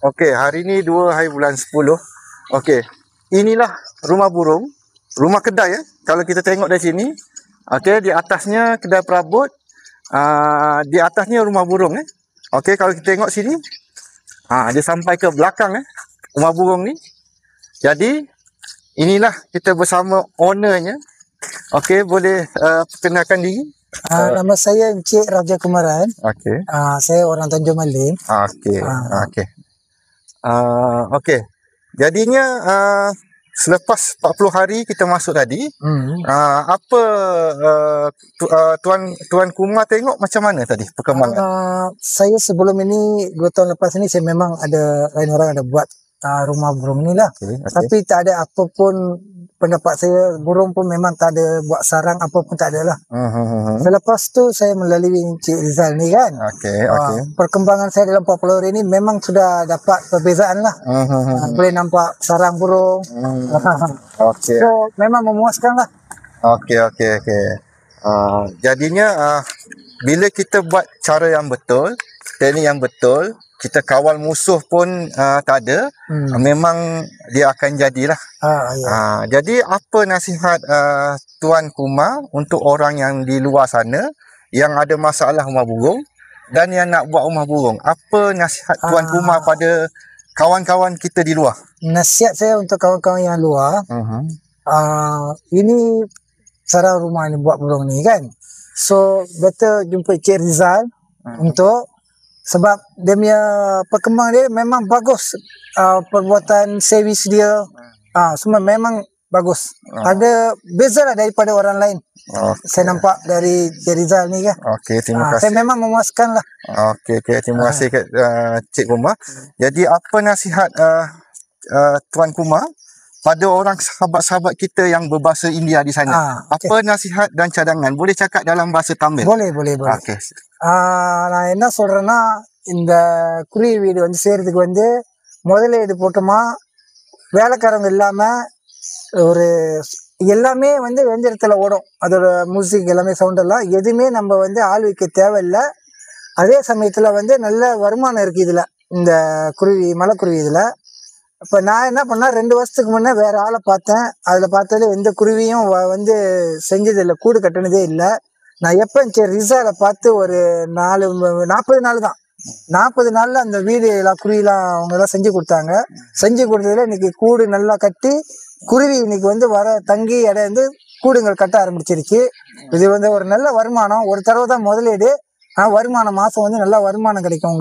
Okey, hari ni 2 hari bulan 10. Okey. Inilah rumah burung, rumah kedai kalau kita tengok dari sini. Okey, di atasnya kedai perabot, di atasnya rumah burung Okey, kalau kita tengok sini, dia sampai ke belakang rumah burung ni. Jadi inilah kita bersama ownernya. Okey, boleh perkenalkan diri? Nama saya Encik Raja Kumaran. Okey. Saya orang Tanjung Malim. Okey. Okey. Okey. Jadinya selepas 40 hari kita masuk tadi, apa Tuan Kumar tengok macam mana tadi perkembangan? Saya sebelum ini 2 tahun lepas ni saya memang ada lain orang ada buat rumah burung ni lah. Okay. Tapi tak ada apa pun pendapat saya, burung pun memang tak ada buat sarang apa pun tak ada lah. Selepas tu saya melalui Encik Rizal ni kan. Okey. Perkembangan saya dalam 40 hari ni memang sudah dapat perbezaan lah. Boleh nampak sarang burung. Okey. So memang memuaskan lah. Okey. Jadinya bila kita buat cara yang betul, teknik yang betul, kita kawal musuh pun tak ada, memang dia akan jadilah. Jadi apa nasihat Tuan Kumar untuk orang yang di luar sana yang ada masalah rumah burung dan yang nak buat rumah burung? Apa nasihat Tuan Kumar pada kawan-kawan kita di luar? Nasihat saya untuk kawan-kawan yang luar, ini cara rumah ni buat burung ni kan. So better jumpa Encik Rizal untuk, sebab dia punya perkembangan dia memang bagus. Perbuatan servis dia semua memang bagus. Ada beza lah daripada orang lain. Saya nampak dari Rizal ni kan. Okey, terima kasih. Saya memang memuaskan lah. Okey, terima kasih Cik Kumar. Jadi apa nasihat Tuan Kumar pada orang sahabat-sahabat kita yang berbahasa India di sana? Apa nasihat dan cadangan? Boleh cakap dalam bahasa Tamil? Boleh. Okey. நான் என்ன சொல்றேன்னா, இந்த குருவி வீடு வந்து செய்யறதுக்கு வந்து முதலீடு போட்டோமா, வேலைக்காரங்க இல்லாம ஒரு எல்லாமே வந்து வெஞ்சரத்துல ஓடும். அதோட மியூசிக் எல்லாமே சவுண்ட் எல்லாம் எதுவுமே நம்ம வந்து ஆள் வைக்க தேவையில்லை. அதே சமயத்துல வந்து நல்ல வருமானம் இருக்கு இதுல, இந்த மலைக்குருவி இதுல. இப்போ நான் என்ன பண்ணேன், 2 வருஷத்துக்கு முன்னே வேற ஆளை பார்த்தேன். அதுல பார்த்ததுல எந்த குருவியும் வந்து செஞ்சது இல்லை, கூடு கட்டினதே இல்லை. நான் எப்போ ரிசாலை பார்த்து ஒரு 40 நாள் தான், 40 நாள்ல அந்த வீடு எல்லாம் குருவிலாம் அவங்க எல்லாம் செஞ்சு கொடுத்தாங்க. செஞ்சு கொடுத்ததுல இன்னைக்கு கூடு நல்லா கட்டி குருவி இன்னைக்கு வந்து தங்கி இடம் வந்து கூடுங்கள் கட்ட ஆரம்பிச்சிருச்சு. இது வந்து ஒரு நல்ல வருமானம். ஒரு தடவை தான் முதலீடு, வருமானம் மாசம் வந்து நல்ல வருமானம் கிடைக்கும் உங்களுக்கு.